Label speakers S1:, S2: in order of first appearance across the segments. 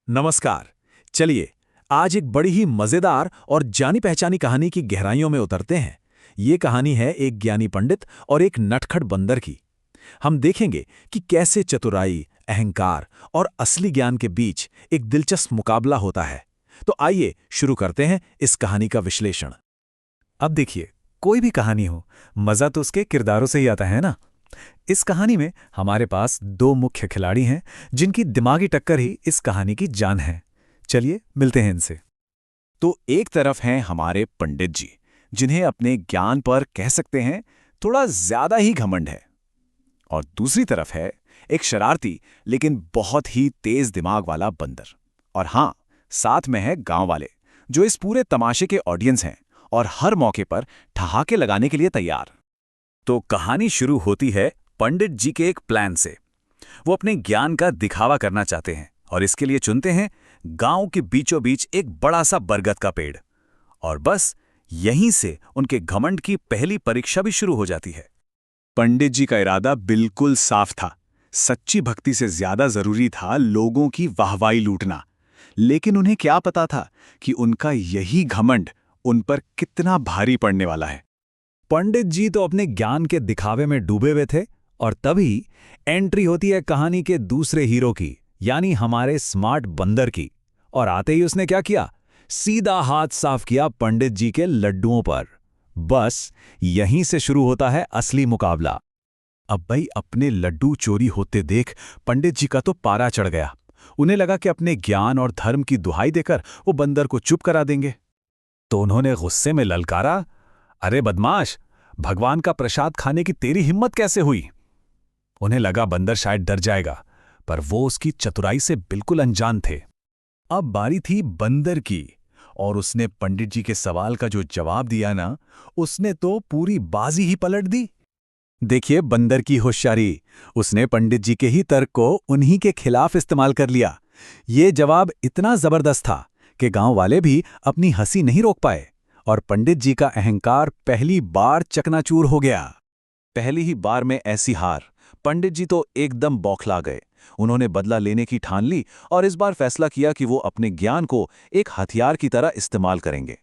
S1: नमस्कार। चलिए, आज एक बड़ी ही मजेदार और जानी पहचानी कहानी की गहराइयों में उतरते हैं। ये कहानी है एक ज्ञानी पंडित और एक नटखट बंदर की। हम देखेंगे कि कैसे चतुराई, अहंकार और असली ज्ञान के बीच एक दिलचस्प मुकाबला होता है। तो आइए शुरू करते हैं इस कहानी का विश्लेषण।
S2: अब देखिए, कोई भी कहानी हो, मजा तो उसके किरदारों से ही आता है ना। इस कहानी में हमारे पास दो मुख्य खिलाड़ी हैं जिनकी दिमागी टक्कर ही इस कहानी की जान है। चलिए मिलते हैं इनसे।
S3: तो एक तरफ हैं हमारे पंडित जी, जिन्हें अपने ज्ञान पर कह सकते हैं थोड़ा ज्यादा ही घमंड है। और दूसरी तरफ है एक शरारती लेकिन बहुत ही तेज दिमाग वाला बंदर। और हाँ, साथ में है गांव वाले, जो इस पूरे तमाशे के ऑडियंस हैं और हर मौके पर ठहाके लगाने के लिए तैयार। तो कहानी शुरू होती है पंडित जी के एक प्लान से। वो अपने ज्ञान का दिखावा करना चाहते हैं और इसके लिए चुनते हैं गांव के बीचों बीच एक बड़ा सा बरगद का पेड़। और बस यहीं से उनके घमंड की पहली परीक्षा भी शुरू हो जाती है। पंडित जी का इरादा बिल्कुल साफ था। सच्ची भक्ति से ज्यादा जरूरी था लोगों की वाहवाही लूटना। लेकिन उन्हें क्या पता था कि उनका यही घमंड उन पर कितना भारी पड़ने वाला है।
S2: पंडित जी तो अपने ज्ञान के दिखावे में डूबे हुए थे और तभी एंट्री होती है कहानी के दूसरे हीरो की, यानी हमारे स्मार्ट बंदर की। और आते ही उसने क्या किया? सीधा हाथ साफ किया पंडित जी के लड्डुओं पर। बस यहीं से शुरू होता है असली मुकाबला।
S3: अब भाई, अपने लड्डू चोरी होते देख पंडित जी का तो पारा चढ़ गया। उन्हें लगा कि अपने ज्ञान और धर्म की दुहाई देकर वो बंदर को चुप करा देंगे।
S2: तो उन्होंने गुस्से में ललकारा, अरे बदमाश, भगवान का प्रसाद खाने की तेरी हिम्मत कैसे हुई? उन्हें लगा बंदर शायद डर जाएगा, पर वो उसकी चतुराई से बिल्कुल अनजान थे।
S3: अब बारी थी बंदर की, और उसने पंडित जी के सवाल का जो जवाब दिया ना, उसने तो पूरी बाजी ही पलट दी। देखिए बंदर की होशियारी, उसने पंडित जी के ही तर्क को उन्हीं के खिलाफ इस्तेमाल कर लिया। ये जवाब इतना जबरदस्त था कि गांव वाले भी अपनी हंसी नहीं रोक पाए और पंडित जी का अहंकार पहली बार चकनाचूर हो गया। पहली ही बार में ऐसी हार, पंडित जी तो एकदम बौखला गए। उन्होंने बदला लेने की ठान ली और इस बार फैसला किया कि वो अपने ज्ञान को एक हथियार की तरह इस्तेमाल करेंगे।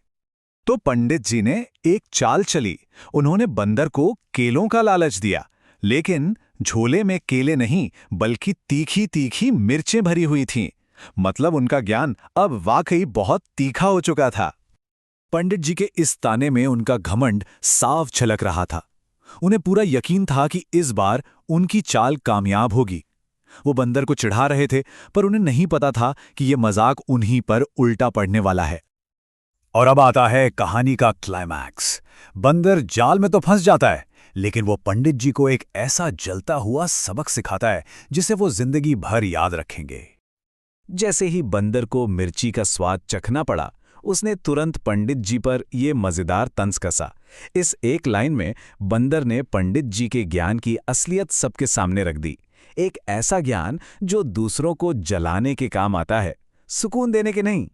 S3: तो पंडित जी ने एक चाल चली। उन्होंने बंदर को केलों का लालच दिया, लेकिन झोले में केले नहीं बल्कि तीखी तीखी मिर्चें भरी हुई थीं। मतलब उनका ज्ञान अब वाकई बहुत तीखा हो चुका था। पंडित जी के इस ताने में उनका घमंड साफ झलक रहा था। उन्हें पूरा यकीन था कि इस बार उनकी चाल कामयाब होगी। वो बंदर को चिढ़ा रहे थे, पर उन्हें नहीं पता था कि ये मजाक उन्हीं पर उल्टा पड़ने वाला है। और अब आता है कहानी का क्लाइमैक्स। बंदर जाल में तो फंस जाता है, लेकिन वो पंडित जी को एक ऐसा जलता हुआ सबक सिखाता है जिसे वो जिंदगी भर याद रखेंगे। जैसे ही बंदर को मिर्ची का स्वाद चखना पड़ा, उसने तुरंत पंडित जी पर यह मजेदार तंज कसा। इस एक लाइन में बंदर ने पंडित जी के ज्ञान की असलियत सबके सामने रख दी। एक ऐसा ज्ञान जो दूसरों को जलाने के काम आता है, सुकून देने के नहीं।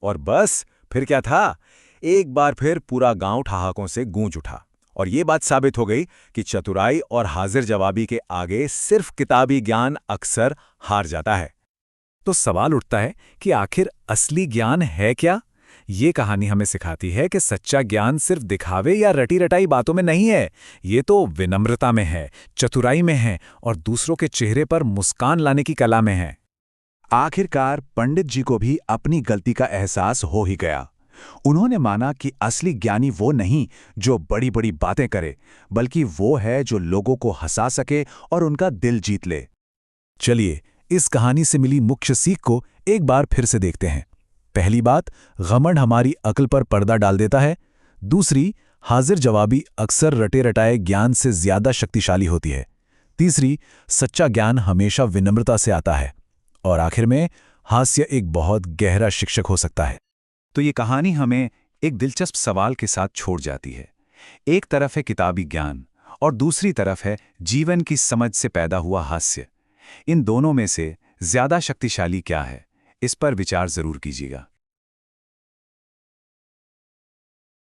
S3: और बस फिर क्या था, एक बार फिर पूरा गांव ठहाकों से गूंज उठा और ये बात साबित हो गई कि चतुराई और हाजिर जवाबी के आगे सिर्फ किताबी ज्ञान अक्सर हार जाता है। तो सवाल उठता है कि आखिर असली ज्ञान है क्या? ये कहानी हमें सिखाती है कि सच्चा ज्ञान सिर्फ दिखावे या रटी रटाई बातों में नहीं है। ये तो विनम्रता में है, चतुराई में है और दूसरों के चेहरे पर मुस्कान लाने की कला में है। आखिरकार पंडित जी को भी अपनी गलती का एहसास हो ही गया। उन्होंने माना कि असली ज्ञानी वो नहीं जो बड़ी बड़ी बातें करे, बल्कि वो है जो लोगों को हंसा सके और उनका दिल जीत ले। चलिए, इस कहानी से मिली मुख्य सीख को एक बार फिर से देखते हैं। पहली बात, घमंड हमारी अक्ल पर पर्दा डाल देता है। दूसरी, हाजिर जवाबी अक्सर रटे रटाए ज्ञान से ज्यादा शक्तिशाली होती है। तीसरी, सच्चा ज्ञान हमेशा विनम्रता से आता है। और आखिर में, हास्य एक बहुत गहरा शिक्षक हो सकता है। तो ये कहानी हमें एक दिलचस्प सवाल के साथ छोड़ जाती है। एक तरफ है किताबी ज्ञान और दूसरी तरफ है जीवन की समझ से पैदा हुआ हास्य। इन दोनों में से ज्यादा शक्तिशाली क्या है, इस पर विचार जरूर कीजिएगा।